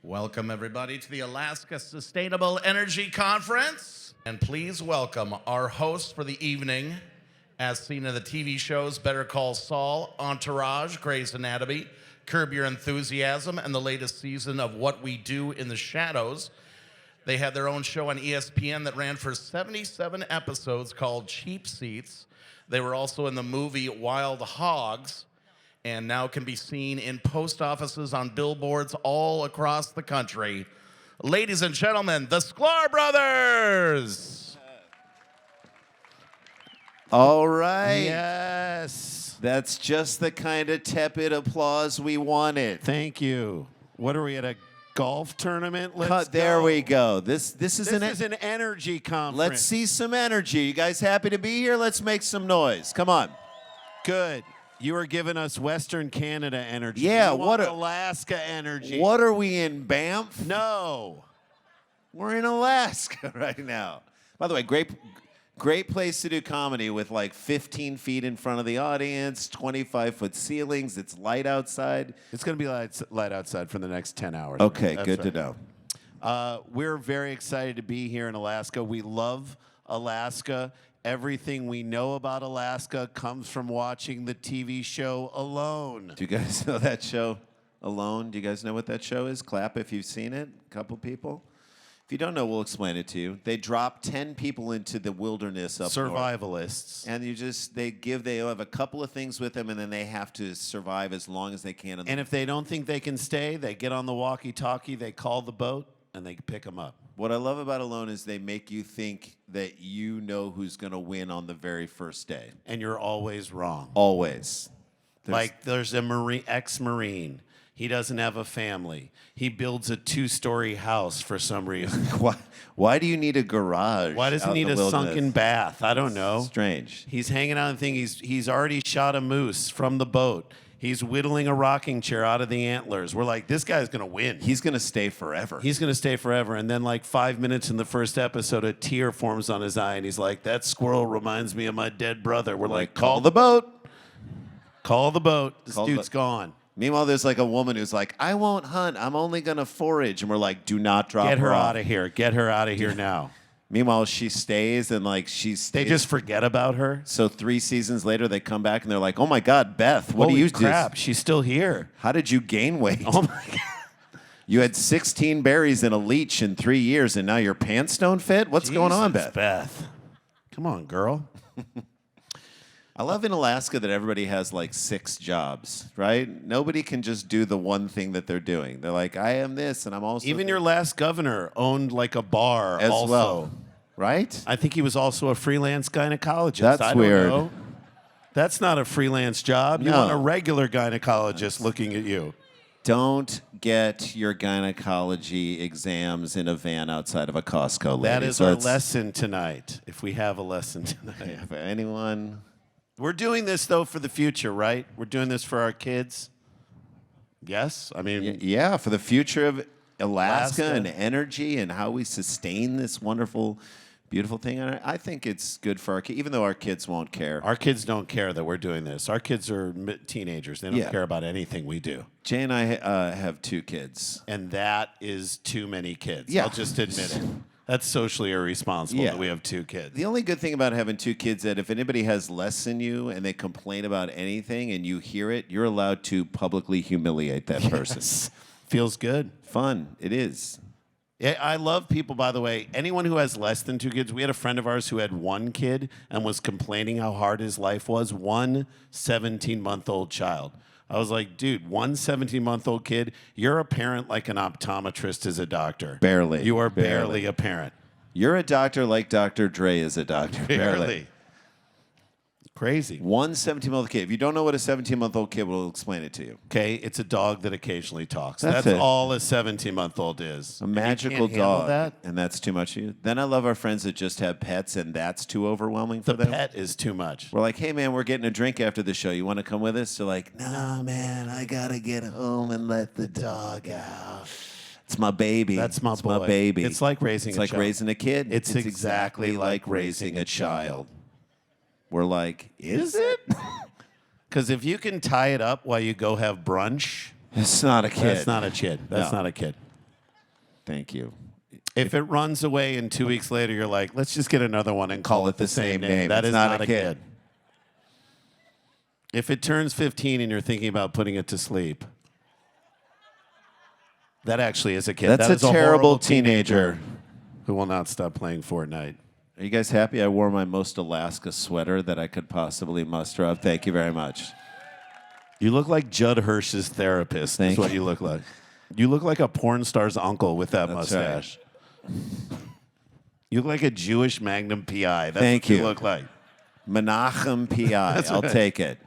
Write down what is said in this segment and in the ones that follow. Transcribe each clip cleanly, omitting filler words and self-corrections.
Welcome, everybody, to the Alaska Sustainable Energy Conference. And please welcome our host for the evening, as seen in the TV shows Better Call Saul, Entourage, Grey's Anatomy, Curb Your Enthusiasm, and the latest season of What We Do in the Shadows. They had their own show on ESPN that ran for 77 episodes called Cheap Seats. They were also in the movie Wild Hogs, and now can be seen in post offices on billboards all across the country. Ladies and gentlemen, the Sklar Brothers! All right. Yes. That's just the kind of tepid applause we wanted. Thank you. What are we at, a golf tournament? There we go. This is an energy conference. Let's see some energy. You guys happy to be here? Let's make some noise. Come on. Good. You are giving us Western Canada energy. Yeah, you want Alaska energy. What are we in, Banff? No. We're in Alaska right now. By the way, great place to do comedy with like 15 feet in front of the audience, 25-foot ceilings. It's light outside. It's going to be light outside for the next 10 hours. Okay, That's good right. to know. We're very excited to be here in Alaska. We love Alaska. Everything we know about Alaska comes from watching the TV show Alone. Do you guys know that show, Alone? Do you guys know what that show is? Clap if you've seen it. A couple people. If you don't know, we'll explain it to you. They drop 10 people into the wilderness up north. Survivalists. And they have a couple of things with them, and then they have to survive as long as they can. And if they don't think they can stay, they get on the walkie-talkie, they call the boat, and they pick them up. What I love about Alone is they make you think that you know who's going to win on the very first day. And you're always wrong. Always. There's a ex-Marine. He doesn't have a family. He builds a 2-story house for some reason. Why do you need a garage? Why does he need a sunken bath? I don't know. Strange. He's hanging out and thinking he's already shot a moose from the boat. He's whittling a rocking chair out of the antlers. We're like, this guy's going to win. He's going to stay forever. He's going to stay forever. And then like 5 minutes in the first episode, a tear forms on his eye. And he's like, that squirrel reminds me of my dead brother. We're like, call the boat. Call the boat. This dude's gone. Meanwhile, there's like a woman who's like, I won't hunt. I'm only going to forage. And we're like, do not drop her off. Get her out of here. Get her out of here now. Meanwhile, she stays and like They just forget about her. So 3 seasons later, they come back and they're like, oh my God, Beth, what do you do? Holy crap, she's still here. How did you gain weight? Oh my God. You had 16 berries and a leech in 3 years and now your pants don't fit? What's going on, Beth? Beth. Come on, girl. I love in Alaska that everybody has like 6 jobs, right? Nobody can just do the one thing that they're doing. They're like, I am this, and I'm also... Even your last governor owned like a bar as also. well, right? I think he was also a freelance gynecologist. That's weird. Know. That's not a freelance job. You want a regular gynecologist looking at you. Don't get your gynecology exams in a van outside of a Costco, ladies. That is our lesson tonight, if we have a lesson tonight. Yeah, for anyone... We're doing this, though, for the future, right? We're doing this for our kids. Yes? I mean... Yeah, for the future of Alaska and energy and how we sustain this wonderful, beautiful thing. And I think it's good for our kids, even though our kids won't care. Our kids don't care that we're doing this. Our kids are teenagers. They don't care about anything we do. Jay and I have 2 kids. And that is too many kids. Yeah. I'll just admit it. That's socially irresponsible that we have 2 kids. The only good thing about having 2 kids is that if anybody has less than you and they complain about anything and you hear it, you're allowed to publicly humiliate that person. Feels good. Fun. It is. Yeah, I love people, by the way. Anyone who has less than 2 kids, we had a friend of ours who had 1 kid and was complaining how hard his life was. 1 17-month-old child. I was like, dude, 1 17-month-old kid, you're a parent like an optometrist is a doctor. Barely. You are barely a parent. You're a doctor like Dr. Dre is a doctor. Barely. Crazy. 1 17-month-old kid. If you don't know what a 17-month-old kid will explain it to you. Okay, it's a dog that occasionally talks. That's all a 17-month-old is. A magical dog. And that's too much for you. Then I love our friends that just have pets, and that's too overwhelming for them. The pet is too much. We're like, hey, man, we're getting a drink after the show. You want to come with us? They're like, no, man, I got to get home and let the dog out. It's my baby. That's my boy. My baby. It's like raising a child. It's like raising a kid. It's exactly like raising a child. We're like, is it? Because if you can tie it up while you go have brunch, it's not a kid. That's not a kid. That's not a kid. Thank you. If it runs away and 2 weeks later you're like, let's just get another one and call it the same name. That It's is not not a a kid. kid. If it turns 15 and you're thinking about putting it to sleep, that actually is a kid. That's That is a terrible horrible teenager. who will not stop playing Fortnite. Are you guys happy I wore my most Alaska sweater that I could possibly muster up? Thank you very much. You look like Judd Hirsch's therapist. Thank Is what you. you look like. You look like a porn star's uncle with that That's right. mustache. You look like a Jewish Magnum PI. That's Thank what you you. look like. Menachem P.I. I'll right. take it.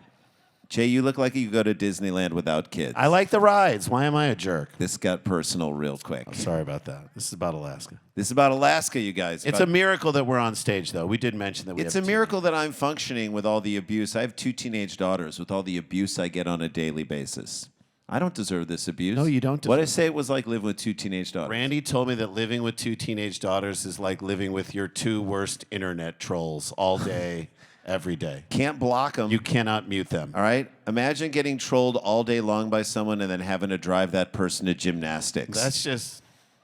Jay, you look like you go to Disneyland without kids. I like the rides. Why am I a jerk? This got personal real quick. Sorry about that. This is about Alaska. This is about Alaska, you guys. It's a miracle that we're on stage, though. We did mention that we It's have a miracle that I'm functioning with all the abuse. I have 2 teenage daughters with all the abuse I get on a daily basis. I don't deserve this abuse. No, you don't What I deserve say it was like living with 2 teenage daughters. Randy told me that living with 2 teenage daughters is like living with your 2 worst internet trolls all day, every day. Can't block them. You cannot mute them. All right? Imagine getting trolled all day long by someone and then having to drive that person to gymnastics. That's just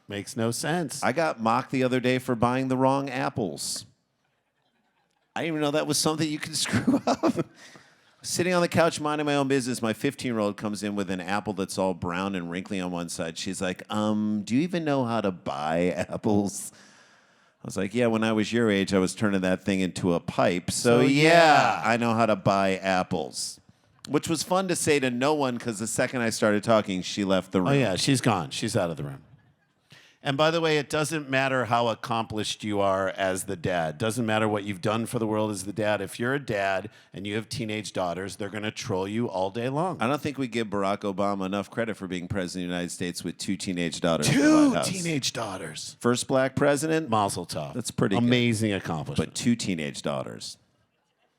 makes no sense. I got mocked the other day for buying the wrong apples. I didn't even know that was something you could screw up. Sitting on the couch minding my own business, my 15-year-old comes in with an apple that's all brown and wrinkly on one side. She's like, do you even know how to buy apples? I was like, yeah, when I was your age, I was turning that thing into a pipe. So yeah, I know how to buy apples. Which was fun to say to no one because the second I started talking, she left the room. Oh, yeah, she's gone. She's out of the room. And by the way, it doesn't matter how accomplished you are as the dad. Doesn't matter what you've done for the world as the dad. If you're a dad and you have teenage daughters, they're going to troll you all day long. I don't think we give Barack Obama enough credit for being president of the United States with 2 teenage daughters. in the 2 White House. teenage daughters. First black president, Mazel tov. That's pretty good. amazing accomplishment. but 2 teenage daughters.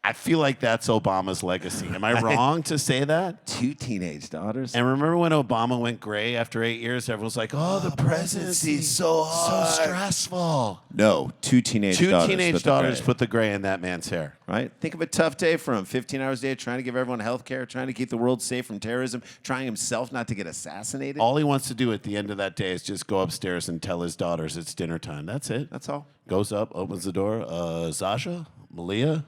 I feel like that's Obama's legacy. Am I wrong to say that? 2 teenage daughters? And remember when Obama went gray after 8 years? Everyone's like, "Oh, the presidency's so hard, so stressful." No, 2 teenage 2 daughters. teenage put the daughters gray. put the gray in that man's hair. Right? Think of a tough day for him. 15 hours a day trying to give everyone health care, trying to keep the world safe from terrorism, trying himself not to get assassinated. All he wants to do at the end of that day is just go upstairs and tell his daughters it's dinner time. That's it. That's all. Goes up, opens the door. Zasha, Malia,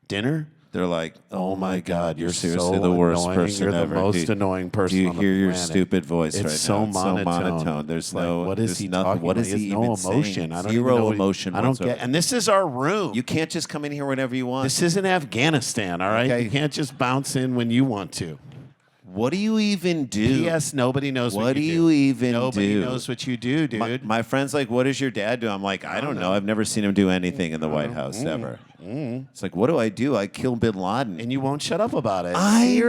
dinner. They're like, Oh my God, you're seriously so the worst annoying. person You're the ever. most Dude, annoying person Do you on the hear your planet. stupid voice It's right so now? It's monotone. so monotone. There's Like, no. what is there's he nothing. talking What about? is he has no even emotion. saying? I don't Zero even know what emotion I don't whatsoever. get. And this is our room. You can't just come in here whenever you want. This isn't Afghanistan, all right? Okay. You can't just bounce in when you want to. What do you even do? P.S. Nobody knows what, What do you you even Nobody do? knows what you do, dude. My friend's like, what does your dad do? I'm like, I don't know. I've never seen him do anything in the White House ever. It's like, what do I do? I kill Bin Laden. And you won't shut up about it. I know.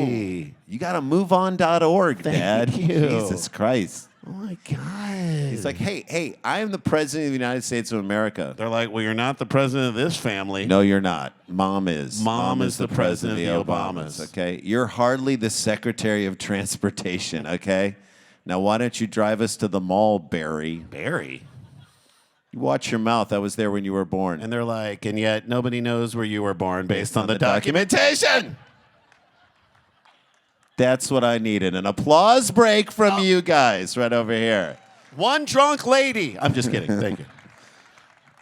Seriously. You got to moveon.org, Dad. Thank you. Jesus Christ. Oh my God. He's like, hey, I am the president of the United States of America. They're like, well, you're not the president of this family. No, you're not. Mom is. Mom is the president of the Obamas. Okay? You're hardly the Secretary of Transportation, okay? Now, why don't you drive us to the mall, Barry? Barry. You watch your mouth. I was there when you were born. And they're like, and yet nobody knows where you were born based on the documentation. That's what I needed. An applause break from you guys right over here. One drunk lady. I'm just kidding. Thank you.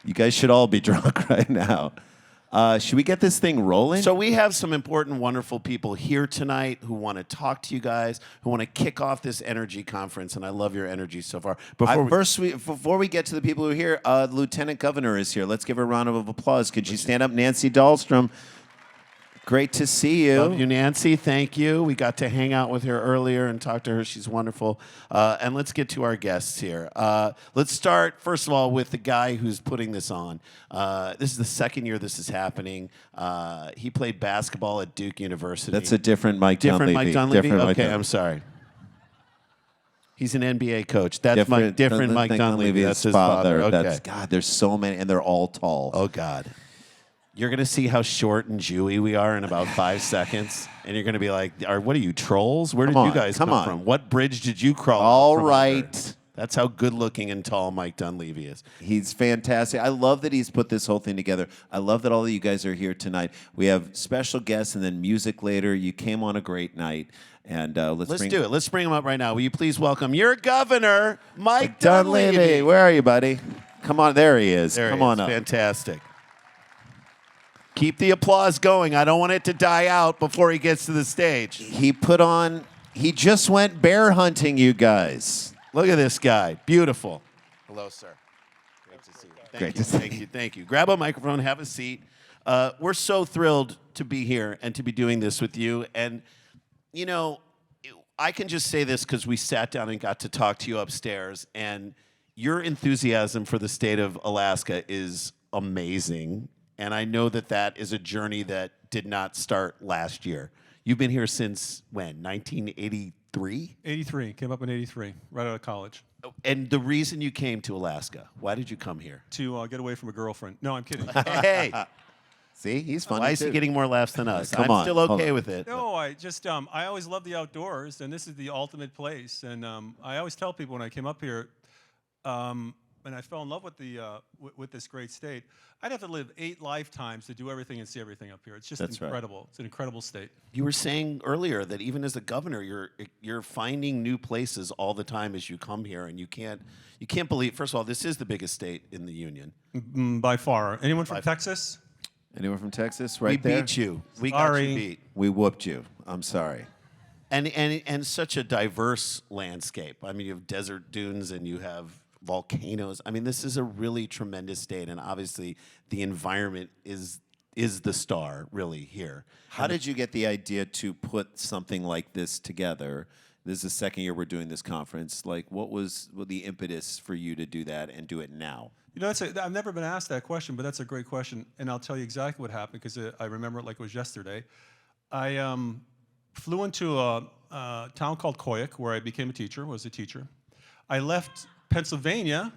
You guys should all be drunk right now. Should we get this thing rolling? So we have some important, wonderful people here tonight who want to talk to you guys, who want to kick off this energy conference, and I love your energy so far. Before we get to the people who are here, the Lieutenant Governor is here. Let's give her a round of applause. Could you stand up, Nancy Dahlstrom? Great to see you. Love you, Nancy. Thank you. We got to hang out with her earlier and talk to her. She's wonderful. And let's get to our guests here. Let's start, first of all, with the guy who's putting this on. This is the second year this is happening. He played basketball at Duke University. That's a different Mike different Dunleavy. Mike Dunleavy? Different Mike Okay, Dunleavy. I'm sorry. He's an NBA coach. That's different Mike Dunleavy. That's his father. Okay. God, there's so many, and they're all tall. Oh, God. You're going to see how short and Jewy we are in about 5 seconds. And you're going to be like, what are you, trolls? Where did you guys come from? What bridge did you crawl All from right. That's how good-looking and tall Mike Dunleavy is. He's fantastic. I love that he's put this whole thing together. I love that all of you guys are here tonight. We have special guests and then music later. You came on a great night. And let's do it. Let's bring him up right now. Will you please welcome your governor, Mike Dunleavy. Dunleavy. Where are you, buddy? Come on. There he is. There Come he on is. up. Fantastic. Keep the applause going. I don't want it to die out before he gets to the stage. He just went bear hunting, you guys. Look at this guy. Beautiful. Hello, sir. Great to see you. Great to see you. Thank you. Grab a microphone, have a seat. We're so thrilled to be here and to be doing this with you. And, you know, I can just say this because we sat down and got to talk to you upstairs. And your enthusiasm for the state of Alaska is amazing. And I know that that is a journey that did not start last year. You've been here since when, 1983? 83, came up in 83, right out of college. And the reason you came to Alaska, why did you come here? To get away from a girlfriend. No, I'm kidding. Hey, See, he's funny why is he too. getting more laughs than us? Come I'm on, still hold okay on. with it. No, I just, I always love the outdoors, and this is the ultimate place. And I always tell people when I came up here, and I fell in love with with this great state, I'd have to live 8 lifetimes to do everything and see everything up here. It's just That's right. incredible. It's an incredible state. You were saying earlier that even as a governor, you're finding new places all the time as you come here, and you can't believe. First of all, this is the biggest state in the union. By far. Anyone from Texas? Anyone from Texas? Right We there. beat you. We got Sorry. you beat. We whooped you. I'm sorry. And such a diverse landscape. I mean, you have desert dunes and you have volcanoes. I mean, this is a really tremendous state, and obviously the environment is the star really here. How did you get the idea to put something like this together? This is the second year we're doing this conference. Like, what was the impetus for you to do that and do it now? You know, I've never been asked that question, but that's a great question, and I'll tell you exactly what happened because I remember it like it was yesterday. I flew into a town called Koyuk, where I became a teacher, was a teacher. I left Pennsylvania.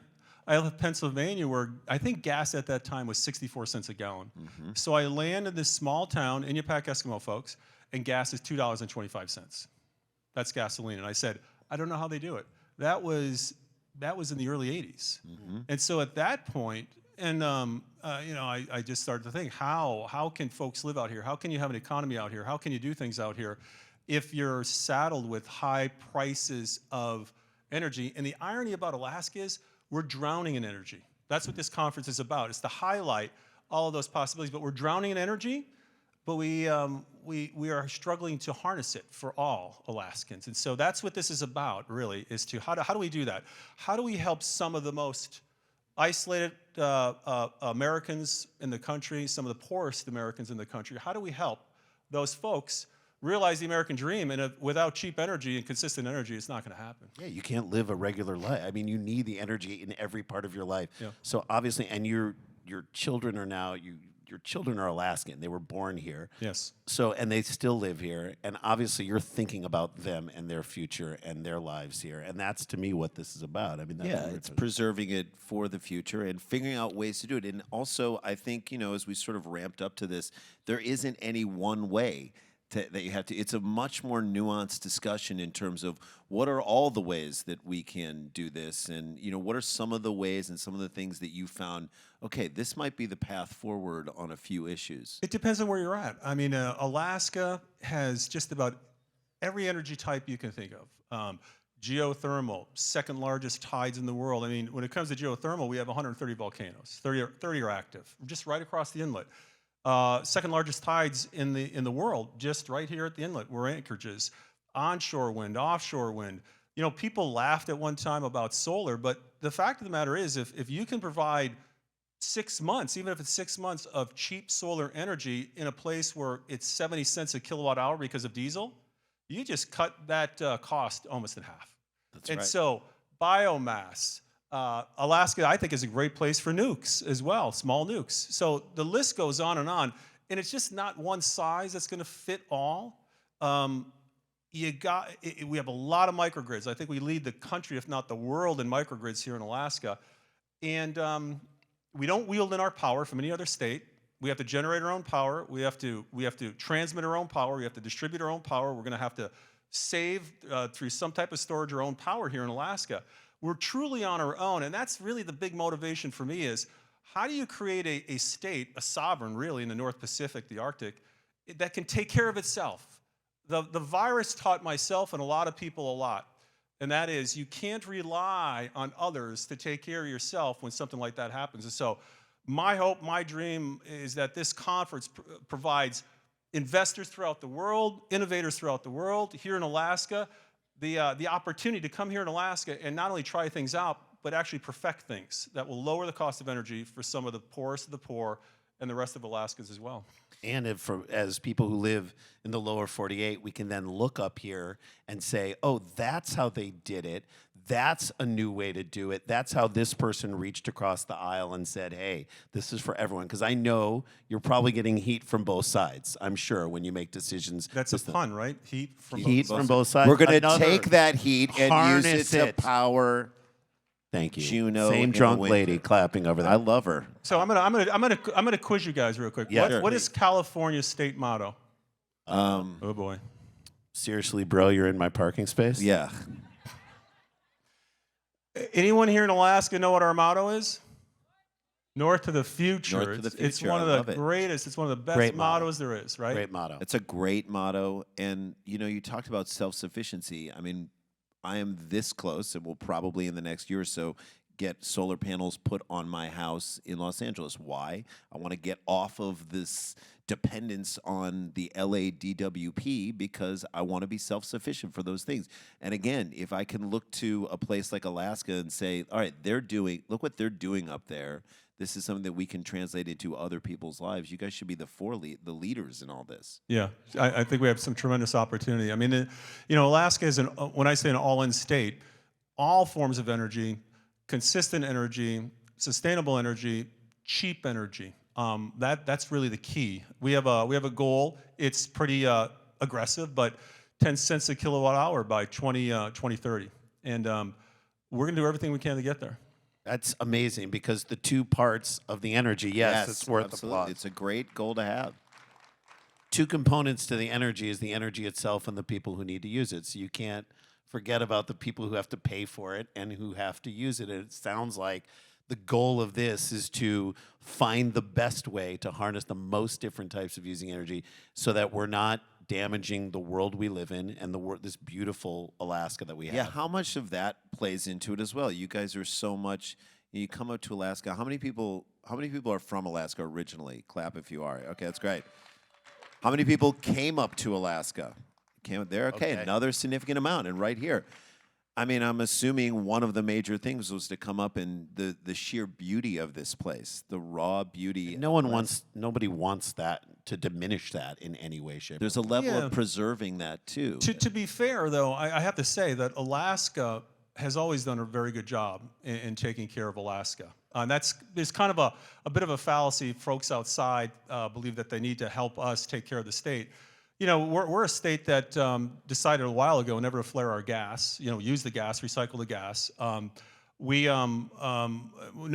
Where I think gas at that time was 64 cents a gallon. Mm-hmm. So I land in this small town, Inupiaq Eskimo folks, and gas is $2.25. That's gasoline. And I said, I don't know how they do it. That was in the early 80s. Mm-hmm. And so at that point, and you know, I just started to think, how can folks live out here? How can you have an economy out here? How can you do things out here if you're saddled with high prices of energy? And the irony about Alaska is we're drowning in energy. That's what this conference is about. It's to highlight all of those possibilities. But we're drowning in energy, but we are struggling to harness it for all Alaskans. And so that's what this is about, really, is to how do we do that? How do we help some of the most isolated Americans in the country, some of the poorest Americans in the country? How do we help those folks realize the American dream? And without cheap energy and consistent energy, it's not going to happen. Yeah, you can't live a regular life. I mean, you need the energy in every part of your life. Yeah. So obviously, and your children are now your children are Alaskan. They were born here. Yes. So, and they still live here. And obviously, you're thinking about them and their future and their lives here. And that's, to me, what this is about. I mean, that's what It's preserving it for the future and figuring out ways to do it. And also, I think, you know, as we sort of ramped up to this, there isn't any one way that you have to. It's a much more nuanced discussion in terms of what are all the ways that we can do this, and you know, what are some of the ways and some of the things that you found, okay, this might be the path forward on a few issues. It depends on where you're at. I mean, Alaska has just about every energy type you can think of. Geothermal, second largest tides in the world. I mean, when it comes to geothermal, we have 130 volcanoes. 30 are active, just right across the inlet. Second largest tides in the world, just right here at the inlet. We're anchorages. Onshore wind, offshore wind. You know, people laughed at one time about solar, but the fact of the matter is, if you can provide 6 months, even if it's 6 months of cheap solar energy in a place where it's 70 cents a kilowatt hour because of diesel, you just cut that cost almost in half. That's right. And so biomass, Alaska, I think, is a great place for nukes as well, small nukes. So the list goes on, and it's just not one size that's going to fit all. We have a lot of microgrids. I think we lead the country, if not the world, in microgrids here in Alaska. And we don't wield in our power from any other state. We have to generate our own power. We have to transmit our own power. We have to distribute our own power. We're going to have to save through some type of storage our own power here in Alaska. We're truly on our own, and that's really the big motivation for me is, how do you create a state, a sovereign really, in the North Pacific, the Arctic, that can take care of itself? The virus taught myself and a lot of people a lot, and that is you can't rely on others to take care of yourself when something like that happens. And so my hope, my dream is that this conference provides investors throughout the world, innovators throughout the world, here in Alaska, the opportunity to come here in Alaska and not only try things out, but actually perfect things that will lower the cost of energy for some of the poorest of the poor and the rest of Alaskans as well. And as people who live in the lower 48, we can then look up here and say, oh, that's how they did it. That's a new way to do it. That's how this person reached across the aisle and said, hey, this is for everyone. Because I know you're probably getting heat from both sides, I'm sure, when you make decisions. That's a pun, right? Heat from both sides. We're going to take that heat and use Harness it to it. power. Thank you. Juno Same in the drunk winter. lady clapping over there. I love her. So I'm gonna quiz you guys real quick. Yeah, sure. What is California's state motto? Um, Oh boy. Seriously, bro, you're in my parking space? yeah. Anyone here in Alaska know what our motto is? North to the future. North to the It's future. one I of love the it. greatest. It's one of the best Great motto. mottos there is, right? Great motto. It's a great motto. And, you know, you talked about self-sufficiency. I mean, I am this close and will probably in the next year or so get solar panels put on my house in Los Angeles. Why? I want to get off of this dependence on the LA DWP because I want to be self-sufficient for those things. And again, if I can look to a place like Alaska and say, all right, look what they're doing up there. This is something that we can translate into other people's lives. You guys should be the leaders in all this. Yeah, I think we have some tremendous opportunity. I mean, you know, Alaska is when I say an all-in state, all forms of energy, consistent energy, sustainable energy, cheap energy. That's really the key. We have a goal. It's pretty aggressive, but 10 cents a kilowatt hour by 2030, and we're gonna do everything we can to get there. That's amazing because the two parts of the energy, yes, it's worth absolutely. applause. It's a great goal to have. Two components to the energy is the energy itself and the people who need to use it. So you can't forget about the people who have to pay for it and who have to use it. And it sounds like the goal of this is to find the best way to harness the most different types of using energy so that we're not damaging the world we live in and this beautiful Alaska that we have. Yeah, how much of that plays into it as well? You guys are so much. You come up to Alaska. How many people are from Alaska originally? Clap if you are. Okay, that's great. How many people came up to Alaska? Came up there. Okay, another significant amount. And right here, I mean, I'm assuming one of the major things was to come up and the sheer beauty of this place, the raw beauty. Nobody wants that to diminish that in any way, shape. There's a level of preserving that too. To be fair, though, I have to say that Alaska has always done a very good job in taking care of Alaska. And there's kind of a bit of a fallacy. Folks outside believe that they need to help us take care of the state. You know, we're a state that decided a while ago never to flare our gas. You know, use the gas, recycle the gas. No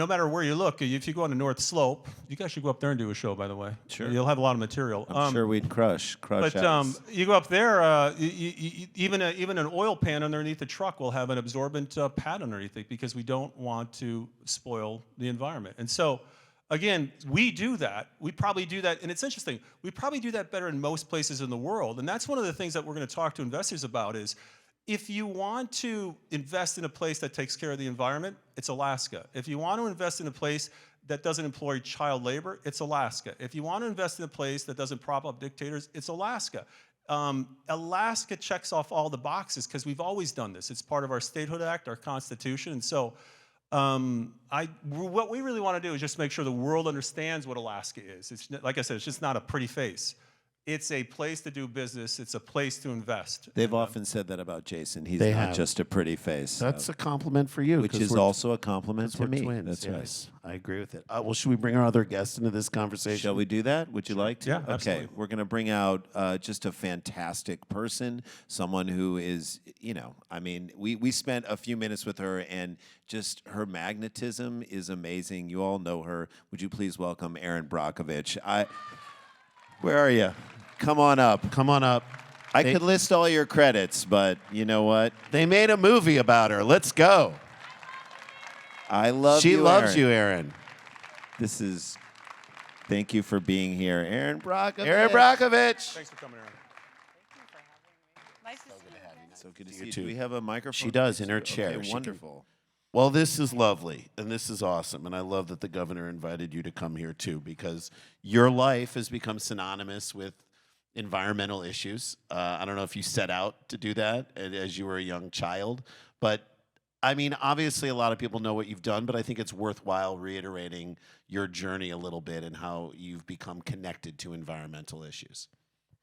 matter where you look, if you go on the North Slope, you guys should go up there and do a show, by the way. Sure. You'll have a lot of material. I'm sure we'd crush But house. you go up there, even an oil pan underneath the truck will have an absorbent pad underneath it because we don't want to spoil the environment. And so, again, we do that. We probably do that, and it's interesting. We probably do that better in most places in the world. And that's one of the things that we're going to talk to investors about is, if you want to invest in a place that takes care of the environment, it's Alaska. If you want to invest in a place that doesn't employ child labor, it's Alaska. If you want to invest in a place that doesn't prop up dictators, it's Alaska. Alaska checks off all the boxes because we've always done this. It's part of our Statehood Act, our Constitution, and so what we really want to do is just make sure the world understands what Alaska is. It's, like I said, it's just not a pretty face. It's a place to do business. It's a place to invest. They've often said that about Jason. He's They not have. just a pretty face. That's a compliment for you. which 'cause is we're- also a compliment 'cause to we're me. twins. That's yes, I agree with it. Well, should we bring our other guests into this conversation? Shall we do that? Would you like to? Yeah, Okay, absolutely. we're going to bring out just a fantastic person, someone who is, you know, I mean, we spent a few minutes with her, and just her magnetism is amazing. You all know her. Would you please welcome Erin Brockovich? Where are you? Come on up. Come on up. I could list all your credits, but you know what? They made a movie about her. Let's go. I love She you, loves Erin. you, Erin. Thank you for being here, Erin Brockovich. Erin Brockovich. Thanks for coming, Erin. Nice to see you guys. So good to You see you. too. Do we have a microphone? She does, next in her to you? chair. Okay, She can- wonderful. Well, this is lovely, and this is awesome, and I love that the governor invited you to come here too, because your life has become synonymous with environmental issues. I don't know if you set out to do that as you were a young child, but I mean, obviously, a lot of people know what you've done, but I think it's worthwhile reiterating your journey a little bit and how you've become connected to environmental issues.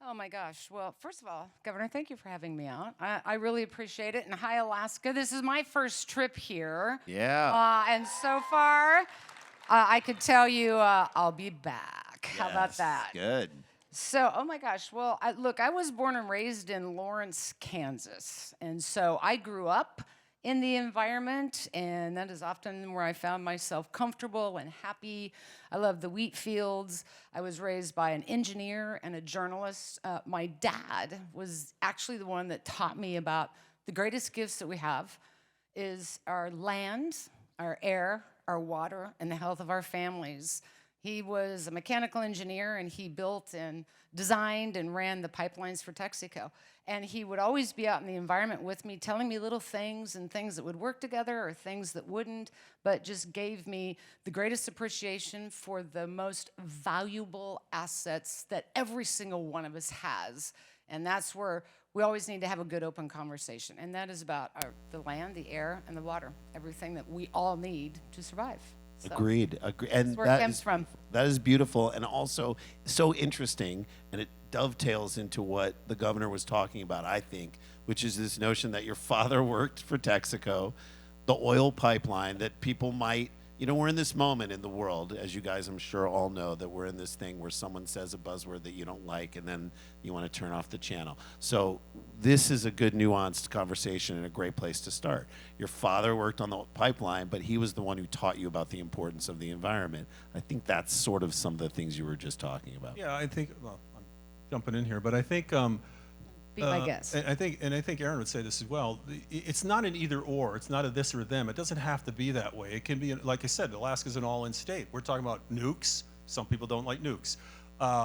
Oh my gosh. Well, first of all, Governor, thank you for having me out. I really appreciate it. And hi, Alaska. This is my first trip here. Yeah. And so far, I could tell you I'll be back. How about Yes. that? Good. So, oh my gosh. Well, look, I was born and raised in Lawrence, Kansas. And so I grew up in the environment, and that is often where I found myself comfortable and happy. I love the wheat fields. I was raised by an engineer and a journalist. My dad was actually the one that taught me about the greatest gifts that we have is our land, our air, our water, and the health of our families. He was a mechanical engineer, and he built and designed and ran the pipelines for Texaco. And he would always be out in the environment with me, telling me little things and things that would work together or things that wouldn't, but just gave me the greatest appreciation for the most valuable assets that every single one of us has. And that's where we always need to have a good open conversation. And that is about the land, the air, and the water, everything that we all need to survive. So Agreed. And that's where it comes from. That is beautiful and also so interesting, and it dovetails into what the governor was talking about, I think, which is this notion that your father worked for Texaco, the oil pipeline, that people might, you know, we're in this moment in the world, as you guys I'm sure all know, that we're in this thing where someone says a buzzword that you don't like and then you want to turn off the channel. So this is a good nuanced conversation and a great place to start. Your father worked on the pipeline, but he was the one who taught you about the importance of the environment. I think that's sort of some of the things you were just talking about. Yeah, I think, well, I'm jumping in here, but I think Be my guest. And I think Erin would say this as well. It's not an either or. It's not a this or them. It doesn't have to be that way. It can be, like I said, Alaska's an all-in state. We're talking about nukes. Some people don't like nukes.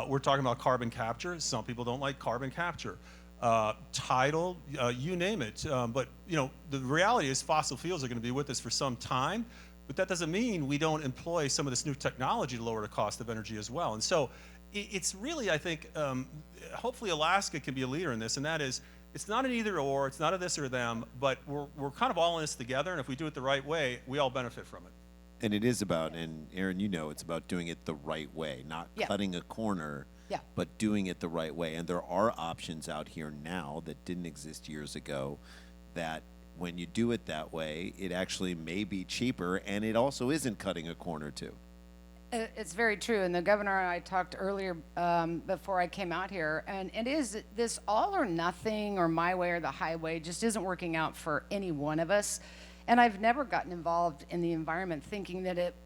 We're talking about carbon capture. Some people don't like carbon capture. Tidal, you name it. But you know, the reality is fossil fuels are going to be with us for some time. But that doesn't mean we don't employ some of this new technology to lower the cost of energy as well. And so it's really, I think, hopefully Alaska can be a leader in this, and that is, it's not an either or, it's not a this or them, but we're kind of all in this together, and if we do it the right way, we all benefit from it. And it is about, and Erin, you know, it's about doing it the right way, not Yeah. cutting a corner, Yeah. but doing it the right way. And there are options out here now that didn't exist years ago that when you do it that way, it actually may be cheaper, and it also isn't cutting a corner too. It's very true, and the governor and I talked earlier before I came out here, and it is this all or nothing or my way or the highway just isn't working out for any one of us. And I've never gotten involved in the environment thinking that it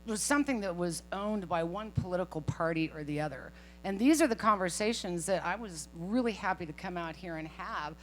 was something that was owned by one political party or the other. And these are the conversations that I was really happy to come out here and have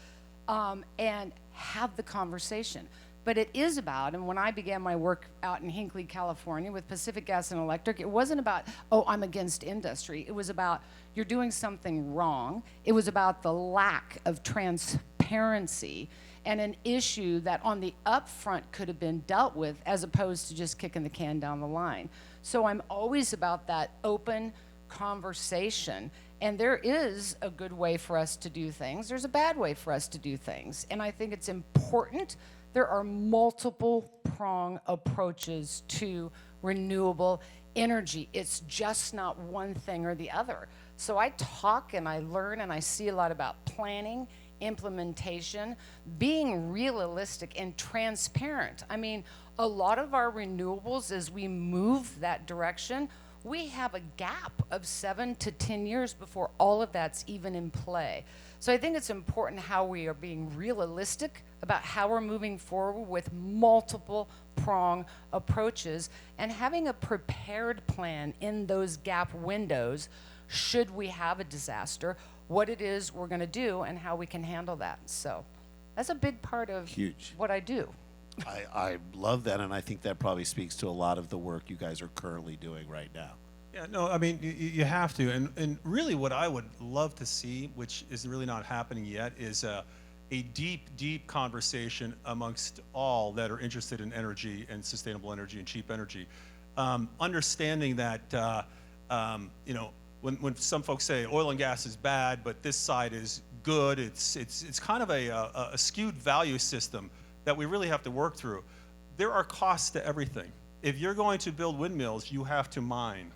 the conversation. But it is about, and when I began my work out in Hinckley, California with Pacific Gas and Electric, it wasn't about, oh, I'm against industry. It was about, you're doing something wrong. It was about the lack of transparency and an issue that on the upfront could have been dealt with as opposed to just kicking the can down the line. So I'm always about that open conversation. And there is a good way for us to do things. There's a bad way for us to do things. And I think it's important. There are multiple prong approaches to renewable energy. It's just not one thing or the other. So I talk and I learn and I see a lot about planning, implementation, being realistic and transparent. I mean, a lot of our renewables, as we move that direction, we have a gap of 7 to 10 years before all of that's even in play. So I think it's important how we are being realistic about how we're moving forward with multiple prong approaches and having a prepared plan in those gap windows should we have a disaster, what it is we're going to do and how we can handle that. So that's a big part of Huge. what I do. I love that, and I think that probably speaks to a lot of the work you guys are currently doing right now. Yeah, no, I mean, you have to. And really what I would love to see, which is really not happening yet, is a deep conversation amongst all that are interested in energy and sustainable energy and cheap energy. Understanding that, you know, when some folks say oil and gas is bad, but this side is good, it's kind of a skewed value system that we really have to work through. There are costs to everything. If you're going to build windmills, you have to mine.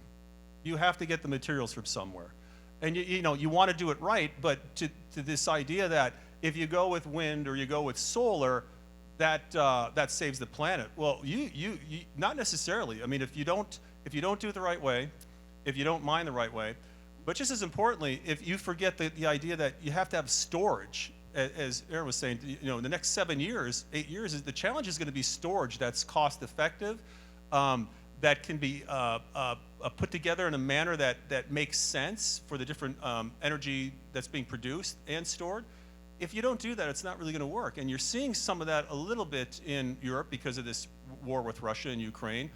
You have to get the materials from somewhere. And you know, you want to do it right, but to this idea that if you go with wind or you go with solar, that saves the planet. Well, you not necessarily. I mean, if you don't do it the right way, if you don't mine the right way, but just as importantly, if you forget the idea that you have to have storage, as Erin was saying, you know, in the next 7 years, 8 years, the challenge is going to be storage that's cost effective, that can be put together in a manner that makes sense for the different energy that's being produced and stored. If you don't do that, it's not really going to work. And you're seeing some of that a little bit in Europe because of this war with Russia and Ukraine,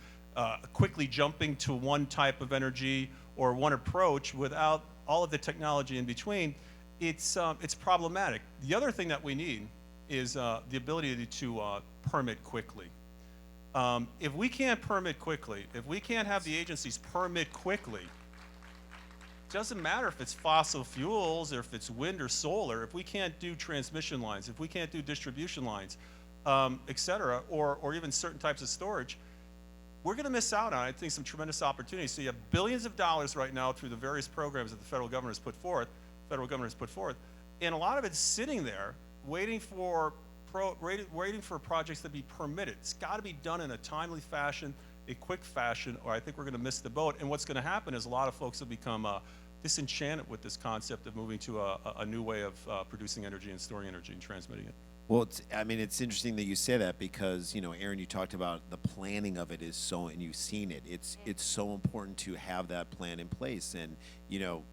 quickly jumping to one type of energy or one approach without all of the technology in between. It's problematic. The other thing that we need is the ability to permit quickly. If we can't permit quickly, if we can't have the agencies permit quickly, it doesn't matter if it's fossil fuels or if it's wind or solar, if we can't do transmission lines, if we can't do distribution lines, et cetera, or even certain types of storage, we're going to miss out on, I think, some tremendous opportunities. So you have billions of dollars right now through the various programs that the federal government has put forth, and a lot of it's sitting there waiting for projects to be permitted. It's got to be done in a timely fashion, a quick fashion, or I think we're going to miss the boat. And what's going to happen is a lot of folks will become disenchanted with this concept of moving to a new way of producing energy and storing energy and transmitting it. Well, I mean, it's interesting that you say that because, you know, Erin, you talked about the planning of it is so, and you've seen it. It's so important to have that plan in place. And, you know,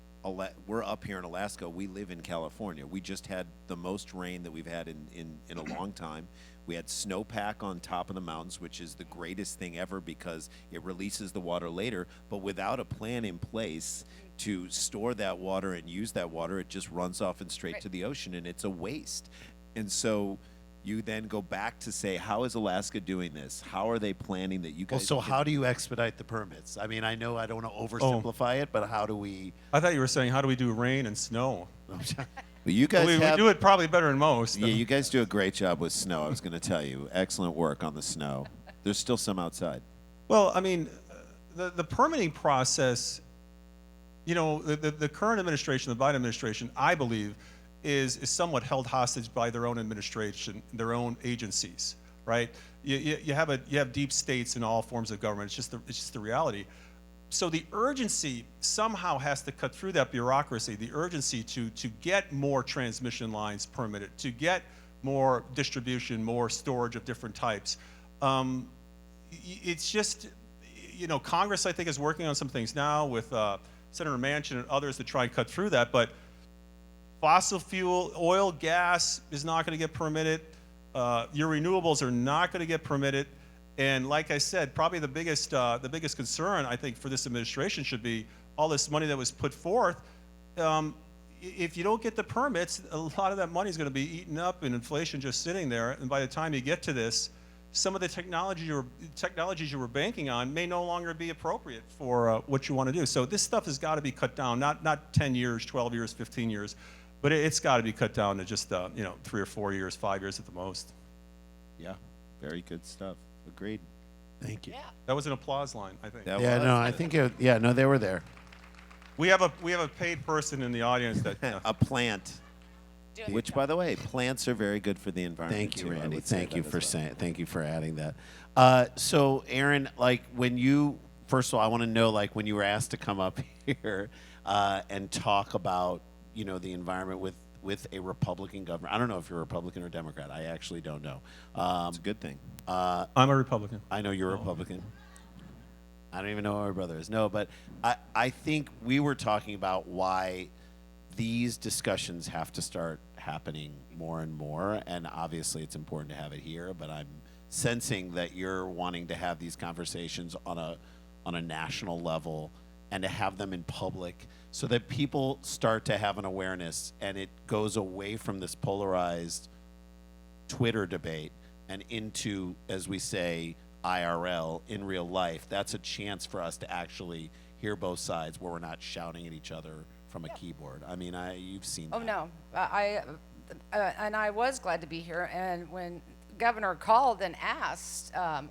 we're up here in Alaska. We live in California. We just had the most rain that we've had in a long time. We had snowpack on top of the mountains, which is the greatest thing ever because it releases the water later. But without a plan in place to store that water and use that water, it just runs off and straight to the ocean, and it's a waste. And so you then go back to say, how is Alaska doing this? How are they planning that you guys? Well, so how do you expedite the permits? I mean, I know I don't want to oversimplify it, but how do we? I thought you were saying, how do we do rain and snow? Well, you guys we do it probably better than most. Yeah, you guys do a great job with snow. I was going to tell you, excellent work on the snow. There's still some outside. Well, I mean, the permitting process, you know, the current administration, the Biden administration, I believe, is somewhat held hostage by their own administration, their own agencies, right? You have deep states in all forms of government. It's just the reality. So the urgency somehow has to cut through that bureaucracy. The urgency to get more transmission lines permitted, to get more distribution, more storage of different types. It's just, you know, Congress I think is working on some things now with Senator Manchin and others to try and cut through that, but fossil fuel, oil, gas is not going to get permitted. Your renewables are not going to get permitted. And like I said, probably the biggest concern I think for this administration should be all this money that was put forth. If you don't get the permits, a lot of that money is going to be eaten up in inflation just sitting there. And by the time you get to this, some of the technologies you were banking on may no longer be appropriate for what you want to do. So this stuff has got to be cut down, not 10 years, 12 years, 15 years. But it's got to be cut down to just 3 or 4 years, 5 years at the most. Yeah, very good stuff. Agreed. Thank you. Yeah. That was an applause line, I think. I think they were there. We have a paid person in the audience that. A plant. Which, by the way, plants are very good for the environment. Thank you, too, Randy. Thank you for adding that. So, Erin, like first of all, I want to know, like, when you were asked to come up here and talk about, you know, the environment with a Republican governor. I don't know if you're a Republican or Democrat. I actually don't know. It's a good thing. I'm a Republican. I know you're a Republican. I don't even know who our brother is. No, but I think we were talking about why these discussions have to start happening more and more. And obviously it's important to have it here, but I'm sensing that you're wanting to have these conversations on a national level and to have them in public so that people start to have an awareness and it goes away from this polarized Twitter debate and into, as we say, IRL, in real life. That's a chance for us to actually hear both sides where we're not shouting at each other from a keyboard. I mean, you've seen Oh, that. no. And I was glad to be here. And when Governor called and asked, I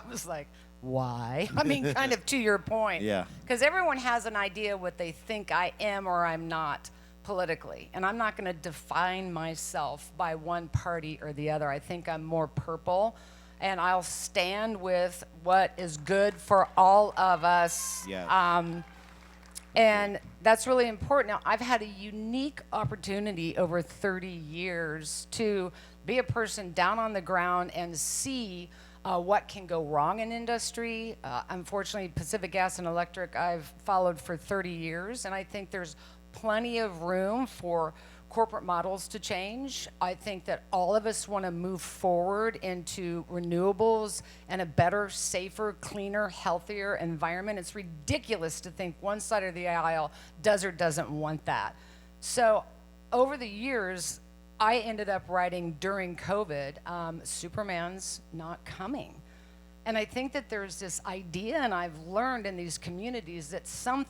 was like, why? I mean, kind of to your point. Yeah. Because everyone has an idea what they think I am or I'm not politically. And I'm not going to define myself by one party or the other. I think I'm more purple. And I'll stand with what is good for all of us. Yeah. And that's really important. Now, I've had a unique opportunity over 30 years to be a person down on the ground and see what can go wrong in industry. Unfortunately, Pacific Gas and Electric, I've followed for 30 years, and I think there's plenty of room for corporate models to change. I think that all of us want to move forward into renewables and a better, safer, cleaner, healthier environment. It's ridiculous to think one side of the aisle does or doesn't want that. So over the years, I ended up writing during COVID, Superman's not coming. And I think that there's this idea, and I've learned in these communities, that some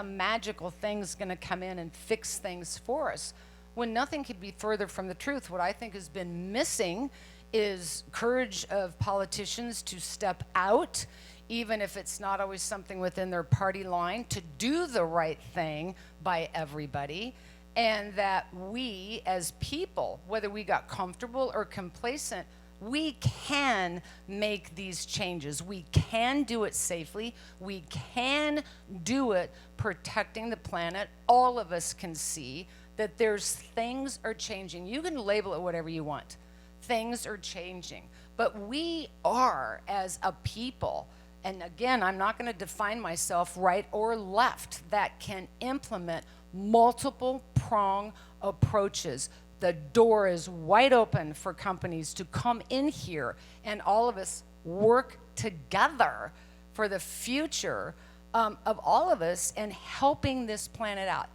magical thing's going to come in and fix things for us, when nothing could be further from the truth. What I think has been missing is courage of politicians to step out, even if it's not always something within their party line, to do the right thing by everybody. And that we as people, whether we got comfortable or complacent, we can make these changes. We can do it safely. We can do it protecting the planet. All of us can see that things are changing. You can label it whatever you want. Things are changing. But we are, as a people, and again, I'm not going to define myself right or left, that can implement multiple prong approaches. The door is wide open for companies to come in here and all of us work together for the future of all of us and helping this planet out.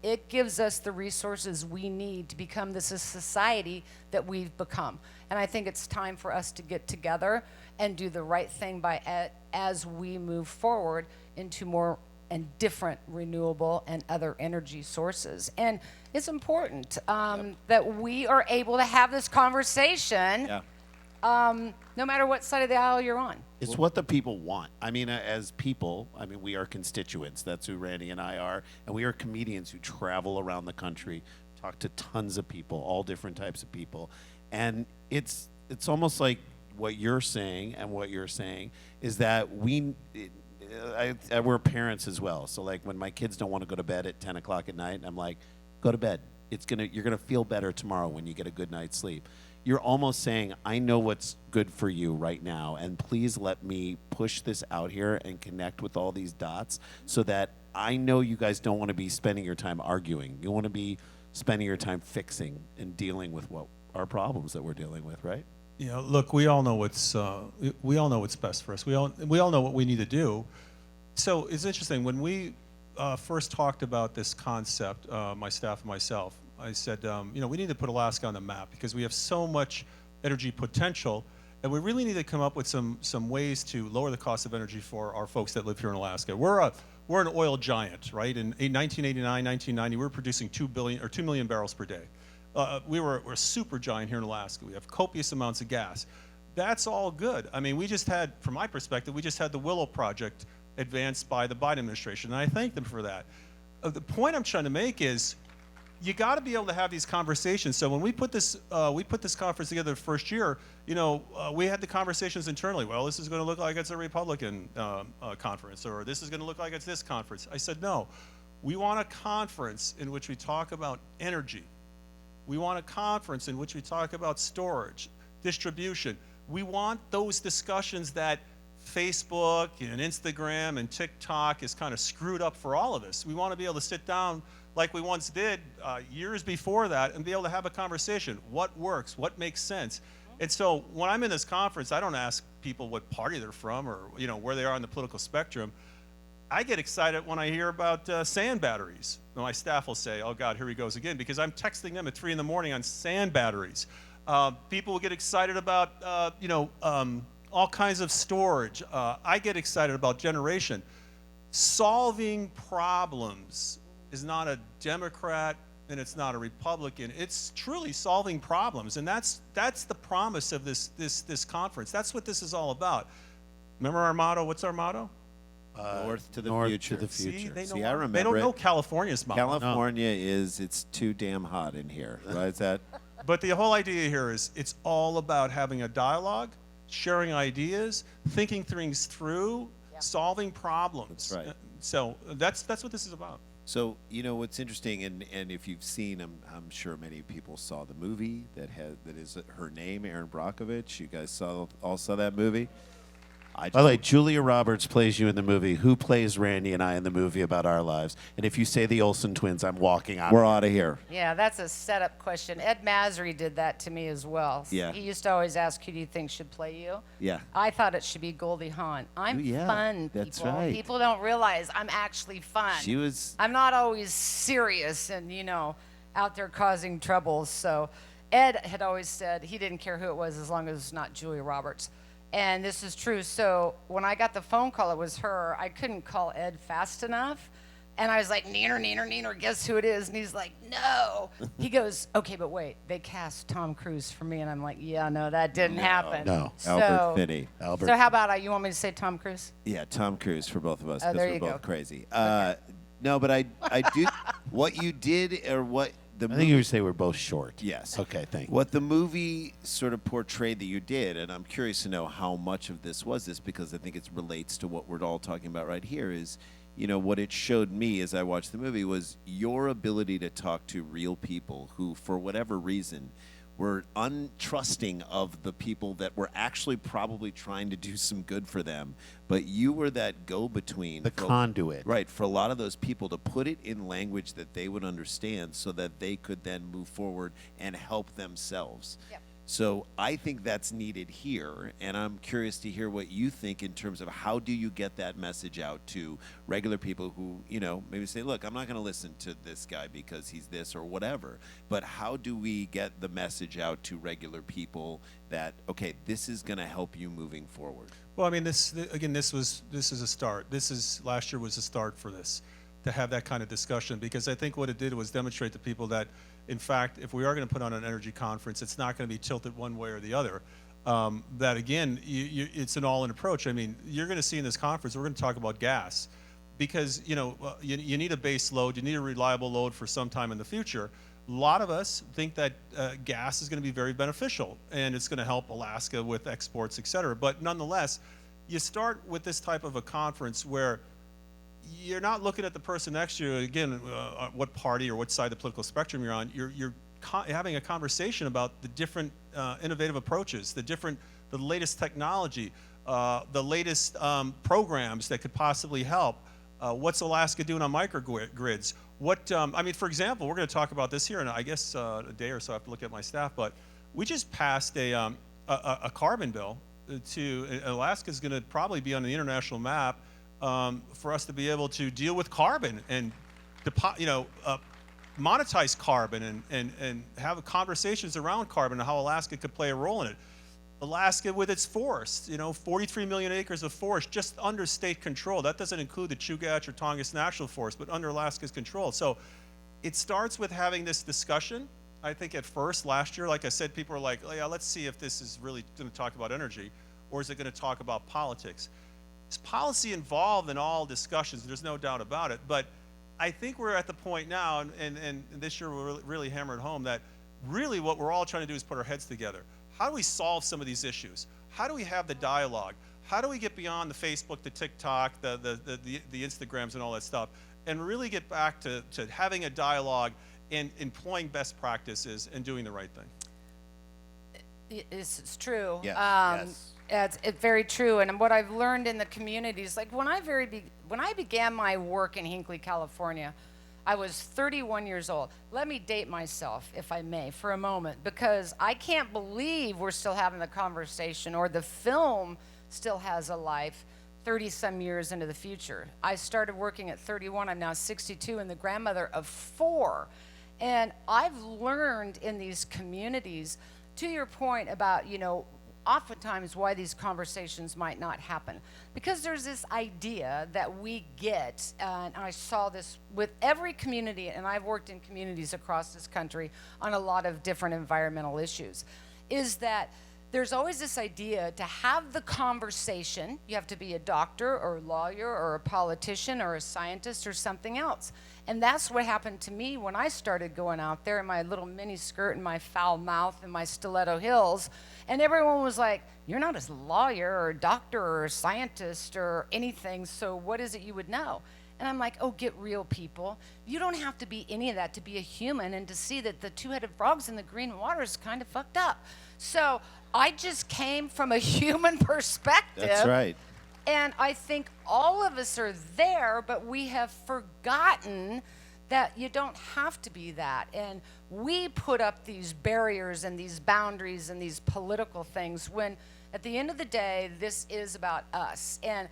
It gives us the resources we need to become this society that we've become. And I think it's time for us to get together and do the right thing by as we move forward into more and different renewable and other energy sources. And it's important that we are able to have this conversation no matter what side of the aisle you're on. It's what the people want. I mean, as people, I mean, we are constituents. That's who Randy and I are. And we are comedians who travel around the country, talk to tons of people, all different types of people. And it's almost like what you're saying and what you're saying is that we're parents as well. So like when my kids don't want to go to bed at 10 o'clock at night, I'm like, go to bed. You're gonna feel better tomorrow when you get a good night's sleep. You're almost saying, I know what's good for you right now, and please let me push this out here and connect with all these dots so that I know you guys don't want to be spending your time arguing. You want to be spending your time fixing and dealing with what our problems that we're dealing with, right? Yeah, look, we all know what's best for us. We all know what we need to do. So it's interesting when we first talked about this concept, my staff and myself. I said, we need to put Alaska on the map because we have so much energy potential, and we really need to come up with some ways to lower the cost of energy for our folks that live here in Alaska. We're an oil giant, right? In 1989, 1990, we were producing 2 million barrels per day. We're a super giant here in Alaska. We have copious amounts of gas. That's all good. I mean, from my perspective, we just had the Willow project advanced by the Biden administration, and I thank them for that. The point I'm trying to make is you got to be able to have these conversations. So when we put this conference together the first year, we had the conversations internally. Well, this is going to look like it's a Republican conference, or this is going to look like it's this conference. I said, no, we want a conference in which we talk about energy. We want a conference in which we talk about storage, distribution. We want those discussions that Facebook and Instagram and TikTok is kind of screwed up for all of us. We want to be able to sit down like we once did years before that and be able to have a conversation. What works? What makes sense? And so when I'm in this conference, I don't ask people what party they're from or where they are on the political spectrum. I get excited when I hear about sand batteries. My staff will say, "Oh God, here he goes again," because I'm texting them at 3 in the morning on sand batteries. People will get excited about all kinds of storage. I get excited about generation. Solving problems is not a Democrat and it's not a Republican. It's truly solving problems, and that's the promise of this conference. That's what this is all about. Remember our motto? What's our motto? North to the North future. to the future. See, I remember they don't it. know California's motto. California it's too damn hot in here, right? Is that? But the whole idea here is it's all about having a dialogue, sharing ideas, thinking things through, solving problems. That's right. So that's what this is about. So what's interesting, and if you've seen, I'm sure many people saw the movie that is her name, Erin Brockovich. You guys all saw that movie. By the way, Julia Roberts plays you in the movie. Who plays Randy and I in the movie about our lives? And if you say the Olsen twins, I'm walking out. We're out of here. Yeah, that's a setup question. Ed Masry did that to me as well. Yeah. He used to always ask, who do you think should play you? Yeah. I thought it should be Goldie Hawn. I'm Yeah, fun, people. that's right. People don't realize I'm actually fun. She was. I'm not always serious and, out there causing troubles. So Ed had always said he didn't care who it was as long as it's not Julia Roberts. And this is true. So when I got the phone call, it was her. I couldn't call Ed fast enough. And I was like, "Neener, neener, neener, guess who it is?" And he's like, "No." He goes, "Okay, but wait, they cast Tom Cruise for me." And I'm like, "Yeah, no, that didn't happen." no. So, Albert Finney. Albert. So how about you want me to say Tom Cruise? Yeah, Tom Cruise for both of us Oh, because there we're you both go. crazy. No, but I do what you did or what the I movie. think you would say we're both short. Yes. Okay, thank you. What the movie sort of portrayed that you did, and I'm curious to know how much of this was this because I think it relates to what we're all talking about right here is, what it showed me as I watched the movie was your ability to talk to real people who, for whatever reason, were untrusting of the people that were actually probably trying to do some good for them. But you were that go-between. The conduit. Right, for a lot of those people to put it in language that they would understand so that they could then move forward and help themselves. Yep. So I think that's needed here, and I'm curious to hear what you think in terms of how do you get that message out to regular people who, maybe say, look, I'm not going to listen to this guy because he's this or whatever, but how do we get the message out to regular people that, okay, this is going to help you moving forward? Well, I mean, this is a start. Last year was a start for this, to have that kind of discussion, because I think what it did was demonstrate to people that, in fact, if we are going to put on an energy conference, it's not going to be tilted one way or the other. That again, it's an all-in approach. I mean, you're going to see in this conference, we're going to talk about gas, because you need a base load, you need a reliable load for some time in the future. A lot of us think that gas is going to be very beneficial, and it's going to help Alaska with exports, et cetera. But nonetheless, you start with this type of a conference where you're not looking at the person next to you, again, what party or what side of the political spectrum you're on. You're having a conversation about the different innovative approaches, the latest technology, the latest programs that could possibly help. What's Alaska doing on microgrids? For example, we're going to talk about this here in, I guess, a day or so. I have to look at my staff, but we just passed a carbon bill. Alaska's going to probably be on the international map for us to be able to deal with carbon and monetize carbon and have conversations around carbon and how Alaska could play a role in it. Alaska with its forests, 43 million acres of forest just under state control. That doesn't include the Chugach or Tongass National Forest, but under Alaska's control. So it starts with having this discussion. I think at first, last year, like I said, people were like, oh, yeah, let's see if this is really going to talk about energy, or is it going to talk about politics? There's policy involved in all discussions, there's no doubt about it, but I think we're at the point now, and this year we're really hammered home, that really what we're all trying to do is put our heads together. How do we solve some of these issues? How do we have the dialogue? How do we get beyond the Facebook, the TikTok, the Instagrams and all that stuff, and really get back to having a dialogue and employing best practices and doing the right thing? It's true. Yes. It's very true. And what I've learned in the communities, like when I began my work in Hinckley, California, I was 31 years old. Let me date myself, if I may, for a moment, because I can't believe we're still having the conversation, or the film still has a life 30-some years into the future. I started working at 31. I'm now 62 and the grandmother of 4. And I've learned in these communities, to your point about, oftentimes why these conversations might not happen. Because there's this idea that we get, and I saw this with every community, and I've worked in communities across this country on a lot of different environmental issues, is that there's always this idea to have the conversation. You have to be a doctor or a lawyer or a politician or a scientist or something else. And that's what happened to me when I started going out there in my little mini skirt and my foul mouth and my stiletto heels. And everyone was like, you're not a lawyer or a doctor or a scientist or anything, so what is it you would know? And I'm like, oh, get real, people. You don't have to be any of that to be a human and to see that the two-headed frogs in the green water is kind of fucked up. So I just came from a human perspective. That's right. And I think all of us are there, but we have forgotten that you don't have to be that. And we put up these barriers and these boundaries and these political things when at the end of the day, this is about us. And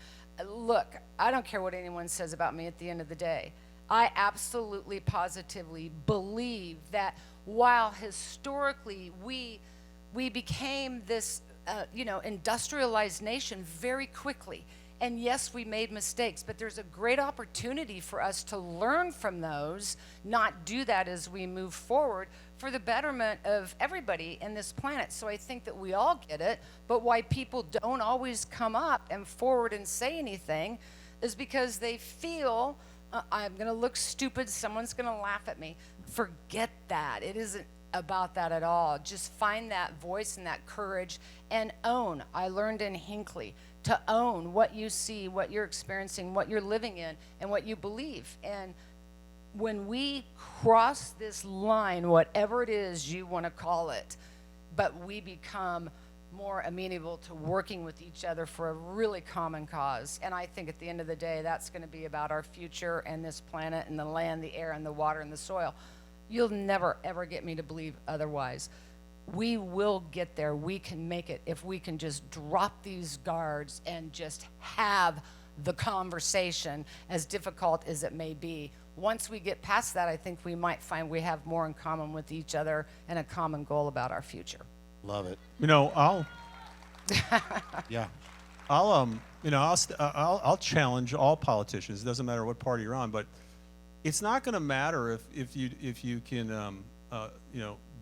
look, I don't care what anyone says about me at the end of the day. I absolutely, positively believe that while historically we became this industrialized nation very quickly. And yes, we made mistakes, but there's a great opportunity for us to learn from those, not do that as we move forward for the betterment of everybody in this planet. So I think that we all get it, but why people don't always come up and forward and say anything is because they feel, I'm gonna look stupid, someone's gonna laugh at me. Forget that, it isn't about that at all. Just find that voice and that courage and own. I learned in Hinckley to own what you see, what you're experiencing, what you're living in, and what you believe. And when we cross this line, whatever it is you want to call it, but we become more amenable to working with each other for a really common cause. And I think at the end of the day, that's going to be about our future and this planet and the land, the air, and the water, and the soil. You'll never, ever get me to believe otherwise. We will get there. We can make it if we can just drop these guards and just have the conversation, as difficult as it may be. Once we get past that, I think we might find we have more in common with each other and a common goal about our future. Love it. I'll Yeah. I'll challenge all politicians. It doesn't matter what party you're on, but it's not going to matter if you can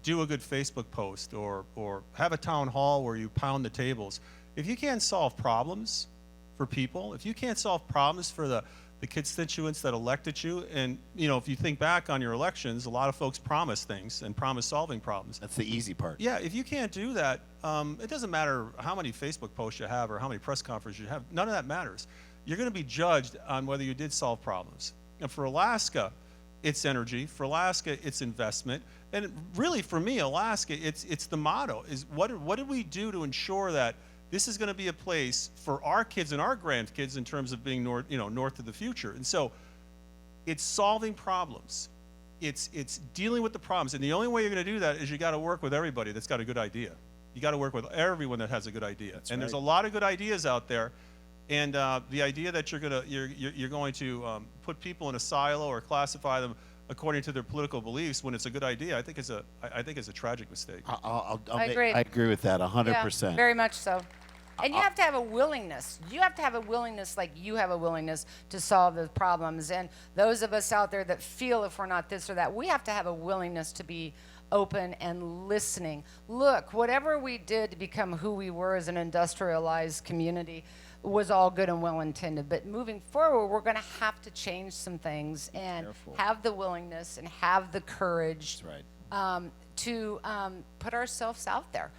do a good Facebook post or have a town hall where you pound the tables. If you can't solve problems for people, if you can't solve problems for the constituents that elected you, and if you think back on your elections, a lot of folks promise things and promise solving problems. That's the easy part. Yeah, if you can't do that, it doesn't matter how many Facebook posts you have or how many press conferences you have. None of that matters. You're going to be judged on whether you did solve problems. And for Alaska, it's energy. For Alaska, it's investment. And really, for me, Alaska, it's the motto, is what did we do to ensure that this is going to be a place for our kids and our grandkids in terms of being north of the future. And so it's solving problems. It's dealing with the problems. And the only way you're going to do that is you got to work with everybody that's got a good idea. You got to work with everyone that has a good idea. That's and right. There's a lot of good ideas out there. And the idea that you're going to put people in a silo or classify them according to their political beliefs when it's a good idea, I think is a tragic mistake. I agree. I agree with that 100%. Yeah, very much so. And you have to have a willingness. You have to have a willingness like you have a willingness to solve the problems. And those of us out there that feel if we're not this or that, we have to have a willingness to be open and listening. Look, whatever we did to become who we were as an industrialized community was all good and well intended. But moving forward, we're going to have to change some things and have the willingness and have the courage to put ourselves out there.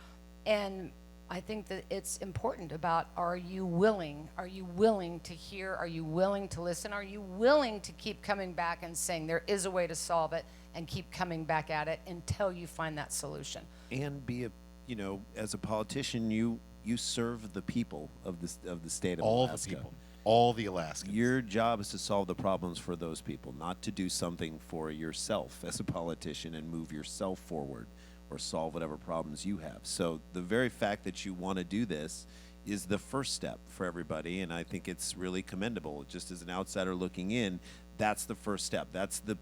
And I think that it's important about, are you willing? Are you willing to hear? Are you willing to listen? Are you willing to keep coming back and saying there is a way to solve it and keep coming back at it until you find that solution? And as a politician, you serve the people of the state of All the Alaska. people. all the Alaskans. Your job is to solve the problems for those people, not to do something for yourself as a politician and move yourself forward or solve whatever problems you have. So the very fact that you want to do this is the first step for everybody, and I think it's really commendable. Just as an outsider looking in, that's the first step. That's the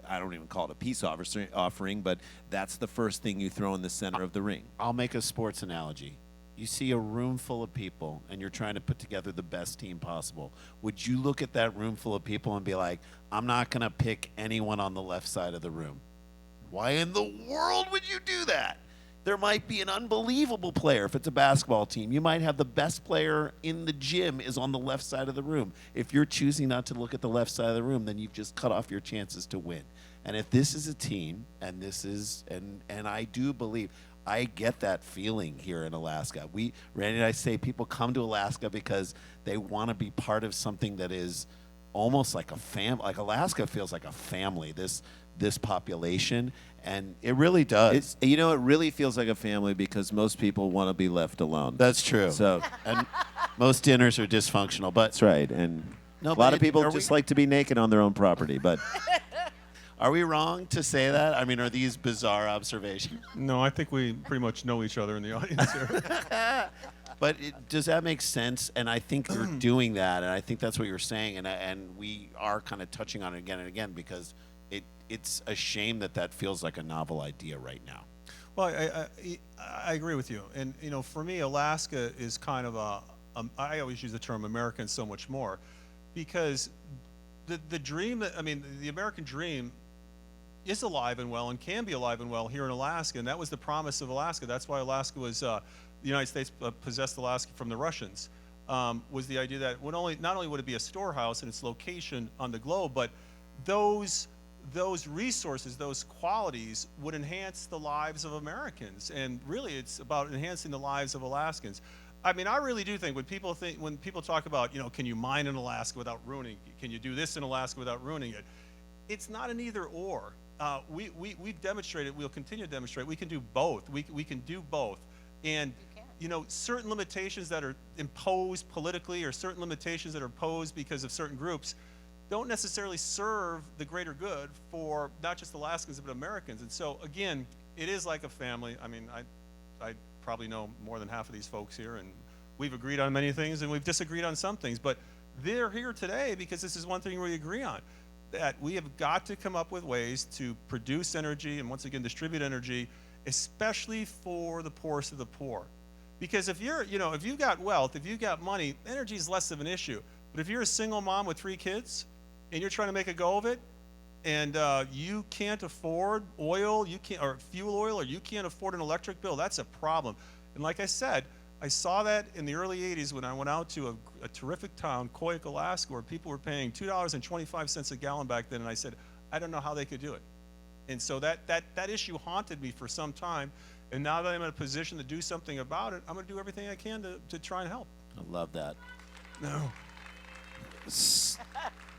I don't even call it a peace offering, but that's the first thing you throw in the center of the ring. I'll make a sports analogy. You see a room full of people, and you're trying to put together the best team possible. Would you look at that room full of people and be like, I'm not going to pick anyone on the left side of the room? Why in the world would you do that? There might be an unbelievable player. If it's a basketball team, you might have the best player in the gym is on the left side of the room. If you're choosing not to look at the left side of the room, then you've just cut off your chances to win. And if this is a team, and this is, and I do believe, I get that feeling here in Alaska. Randy and I say people come to Alaska because they want to be part of something that is almost like a family. Like Alaska feels like a family, this population, and it really does. It really feels like a family because most people want to be left alone. That's true. So And most dinners are dysfunctional, but that's right. And No, a but lot of it- people are just we- like to be naked on their own property, but are we wrong to say that? I mean, are these bizarre observations? No, I think we pretty much know each other in the audience here. But does that make sense? And I think you're doing that, and I think that's what you're saying, and we are kind of touching on it again and again because it's a shame that feels like a novel idea right now. Well, I agree with you. And, for me, Alaska is kind of I always use the term American so much more because the dream, the American dream is alive and well and can be alive and well here in Alaska. And that was the promise of Alaska. That's why Alaska was, the United States possessed Alaska from the Russians, was the idea that not only would it be a storehouse in its location on the globe, but those resources, those qualities would enhance the lives of Americans. And really, it's about enhancing the lives of Alaskans. I really do think when people talk about, can you mine in Alaska without ruining? Can you do this in Alaska without ruining it? It's not an either or. We've demonstrated, we'll continue to demonstrate, we can do both. We can do both. And, certain limitations that are imposed politically or certain limitations that are imposed because of certain groups don't necessarily serve the greater good for not just Alaskans, but Americans. And so, again, it is like a family. I probably know more than half of these folks here, and we've agreed on many things, and we've disagreed on some things. But they're here today because this is one thing we agree on, that we have got to come up with ways to produce energy and, once again, distribute energy, especially for the poorest of the poor. Because if you've got wealth, if you've got money, energy is less of an issue. But if you're a single mom with 3 kids, and you're trying to make a go of it, and you can't afford oil, or fuel oil, or you can't afford an electric bill, that's a problem. And like I said, I saw that in the early 80s when I went out to a terrific town, Koyuk, Alaska, where people were paying $2.25 a gallon back then, and I said, I don't know how they could do it. And so that issue haunted me for some time, and now that I'm in a position to do something about it, I'm going to do everything I can to try and help. I love that. No.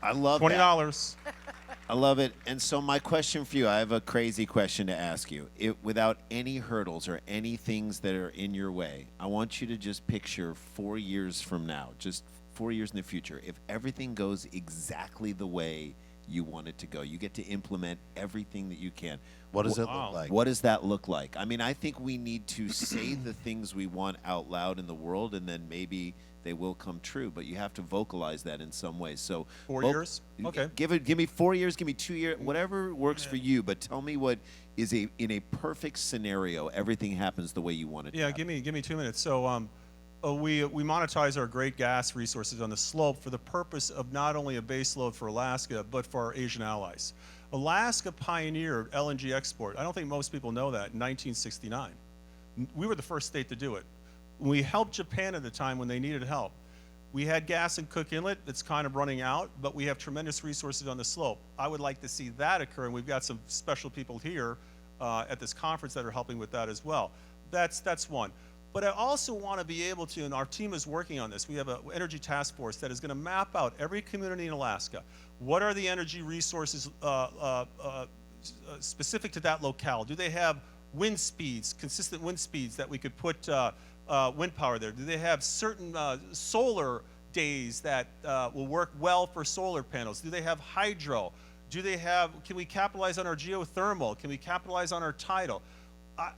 I love $20. I love it. And so my question for you, I have a crazy question to ask you. Without any hurdles or any things that are in your way, I want you to just picture 4 years from now, just 4 years in the future. If everything goes exactly the way you want it to go, you get to implement everything that you can. What does it look like? What does that look like? I think we need to say the things we want out loud in the world, and then maybe they will come true. But you have to vocalize that in some way. So 4 years? Okay. Give me 4 years. Give me 2 years. Whatever works for you. But tell me what is in a perfect scenario. Everything happens the way you want it to. Yeah, happen. give me 2 minutes. So we monetize our great gas resources on the slope for the purpose of not only a base load for Alaska, but for our Asian allies. Alaska pioneered LNG export. I don't think most people know that, in 1969. We were the first state to do it. We helped Japan at the time when they needed help. We had gas in Cook Inlet that's kind of running out, but we have tremendous resources on the slope. I would like to see that occur, and we've got some special people here at this conference that are helping with that as well. That's one. But I also want to be able to, and our team is working on this, we have an energy task force that is going to map out every community in Alaska. What are the energy resources specific to that locale? Do they have wind speeds, consistent wind speeds that we could put wind power there? Do they have certain solar days that will work well for solar panels? Do they have hydro? Can we capitalize on our geothermal? Can we capitalize on our tidal?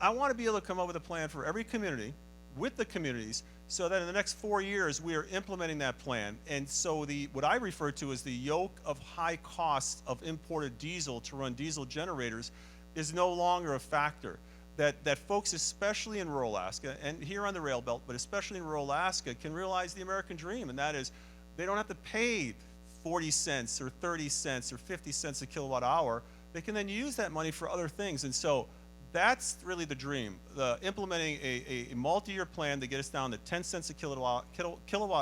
I want to be able to come up with a plan for every community with the communities so that in the next 4 years we are implementing that plan. And so what I refer to as the yoke of high costs of imported diesel to run diesel generators is no longer a factor. That folks, especially in rural Alaska, and here on the rail belt, but especially in rural Alaska, can realize the American dream, and that is they don't have to pay 40 cents or 30 cents or 50 cents a kilowatt hour. They can then use that money for other things. And so that's really the dream, implementing a multi-year plan to get us down to 10 cents a kilowatt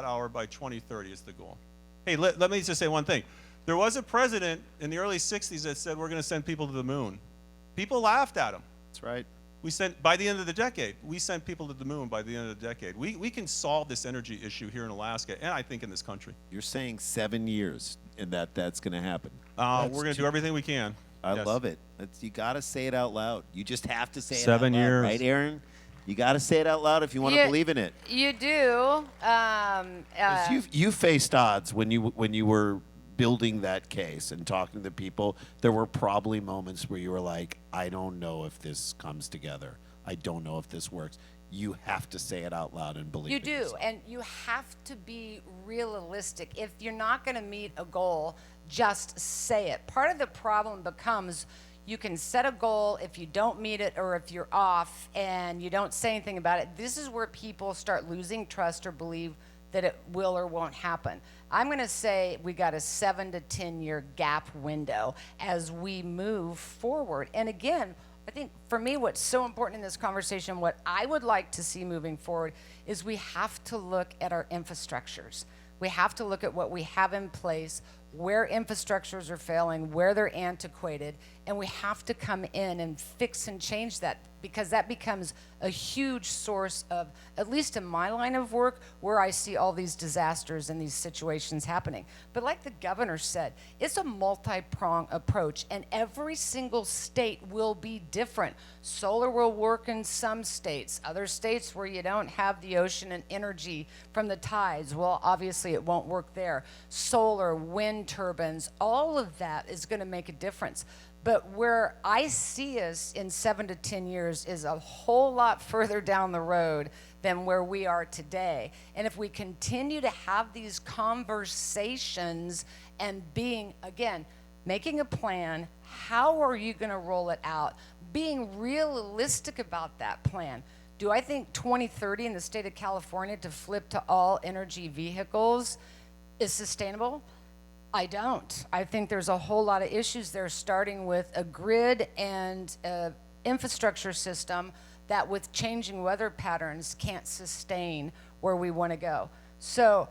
hour by 2030 is the goal. Hey, let me just say one thing. There was a president in the early 60s that said we're going to send people to the moon. People laughed at him. That's right. By the end of the decade, we sent people to the moon by the end of the decade. We can solve this energy issue here in Alaska, and I think in this country. You're saying 7 years and that's going to happen. We're going to do everything we can. I Yes. love it. You got to say it out loud. You just have to say it 7 out loud, years. right, Erin? You got to say it out loud if you want to believe in it. You do. 'Cause you faced odds when you were building that case and talking to people. There were probably moments where you were like, I don't know if this comes together. I don't know if this works. You have to say it out loud and believe You it do, yourself. and you have to be realistic. If you're not going to meet a goal, just say it. Part of the problem becomes you can set a goal if you don't meet it or if you're off and you don't say anything about it. This is where people start losing trust or believe that it will or won't happen. I'm going to say we got a 7 to 10 year gap window as we move forward. And again, I think for me, what's so important in this conversation, what I would like to see moving forward is we have to look at our infrastructures. We have to look at what we have in place, where infrastructures are failing, where they're antiquated, and we have to come in and fix and change that because that becomes a huge source of, at least in my line of work, where I see all these disasters and these situations happening. But like the governor said, it's a multi-pronged approach, and every single state will be different. Solar will work in some states. Other states where you don't have the ocean and energy from the tides, well, obviously it won't work there. Solar, wind turbines, all of that is going to make a difference. But where I see us in 7 to 10 years is a whole lot further down the road than where we are today. And if we continue to have these conversations and making a plan, how are you going to roll it out? Being realistic about that plan. Do I think 2030 in the state of California to flip to all energy vehicles is sustainable? I don't. I think there's a whole lot of issues there, starting with a grid and infrastructure system that with changing weather patterns can't sustain where we want to go. So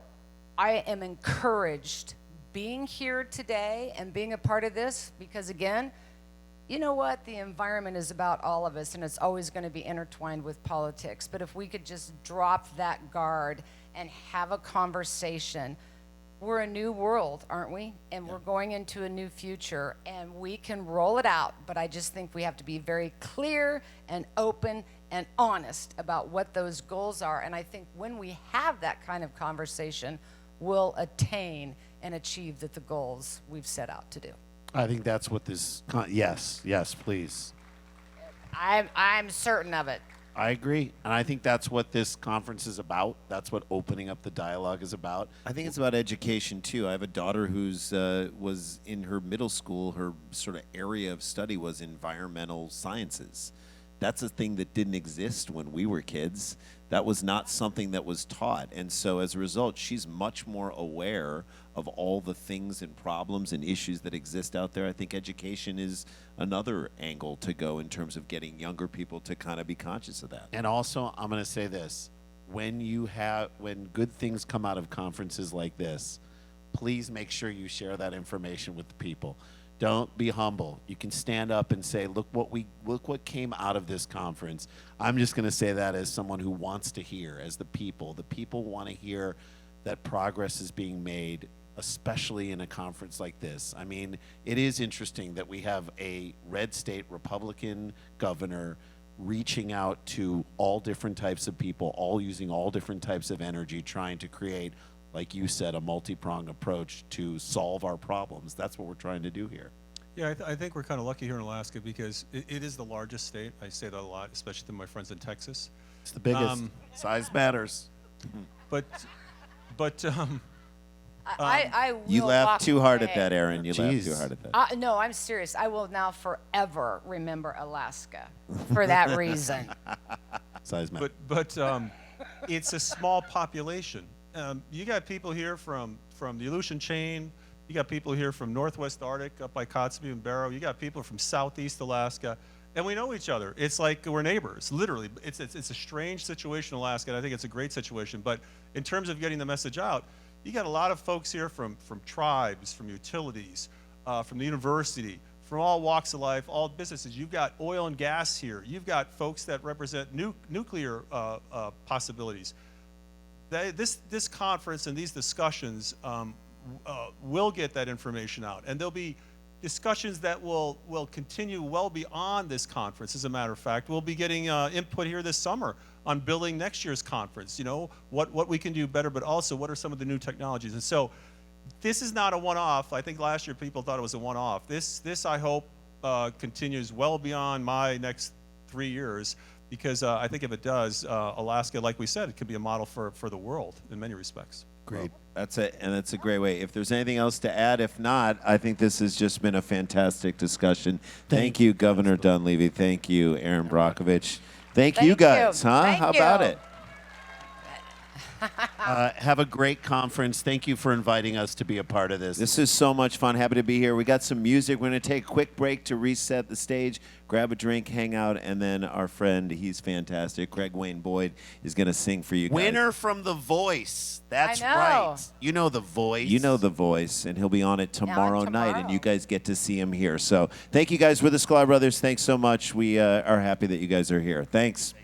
I am encouraged being here today and being a part of this because, again, you know what? The environment is about all of us, and it's always going to be intertwined with politics. But if we could just drop that guard and have a conversation, we're a new world, aren't we? And we're going into a new future, and we can roll it out. But I just think we have to be very clear and open and honest about what those goals are. And I think when we have that kind of conversation, we'll attain and achieve the goals we've set out to do. I think that's what this. Yes, please. I'm certain of it. I agree, and I think that's what this conference is about. That's what opening up the dialogue is about. I think it's about education too. I have a daughter who's was in her middle school. Her sort of area of study was environmental sciences. That's a thing that didn't exist when we were kids. That was not something that was taught, and so as a result, she's much more aware of all the things and problems and issues that exist out there. I think education is another angle to go in terms of getting younger people to kind of be conscious of that. And also, I'm going to say this: when good things come out of conferences like this, please make sure you share that information with the people. Don't be humble. You can stand up and say, look what came out of this conference. I'm just going to say that as someone who wants to hear, as the people. The people want to hear that progress is being made, especially in a conference like this. I mean, it is interesting that we have a red state Republican governor reaching out to all different types of people, all using all different types of energy, trying to create like you said, a multi-pronged approach to solve our problems. That's what we're trying to do here. Yeah, I think we're kind of lucky here in Alaska because it is the largest state. I say that a lot, especially to my friends in Texas. It's the biggest. Size matters. But I will You laughed walk too hard away. at that, Erin. You laughed too Jeez. hard at that. No, I'm serious. I will now forever remember Alaska for that reason. Size matters. but it's a small population. You got people here from the Aleutian chain. You got people here from Northwest Arctic up by Kotzebue and Barrow. You got people from Southeast Alaska, and we know each other. It's like we're neighbors, literally. It's a strange situation in Alaska, and I think it's a great situation. But in terms of getting the message out, you got a lot of folks here from tribes, from utilities, from the university, from all walks of life, all businesses. You've got oil and gas here. You've got folks that represent nuclear possibilities. This conference and these discussions will get that information out, and there'll be discussions that will continue well beyond this conference. As a matter of fact, we'll be getting input here this summer on building next year's conference. You know, what we can do better, but also what are some of the new technologies. And so this is not a one-off. I think last year people thought it was a one-off. This I hope continues well beyond my next 3 years, because I think if it does, Alaska, like we said, it could be a model for the world in many respects. Great. That's it, and that's a great way. If there's anything else to add, if not, I think this has just been a fantastic discussion. Thank you, Governor Dunleavy. Thank you, Erin Brockovich. Thank you Thank guys, you. huh? Thank How about you. it? Have a great conference. Thank you for inviting us to be a part of this. This is so much fun. Happy to be here. We got some music. We're going to take a quick break to reset the stage, grab a drink, hang out, and then our friend, he's fantastic, Greg Wayne Boyd, is going to sing for you guys. Winner from The Voice. That's I know. right. You know The Voice. You know The Voice, and he'll be on it tomorrow night, and tomorrow. you guys get to see him here. So thank you guys. We're the Sklar Brothers. Thanks so much. We are happy that you guys are here. Thanks.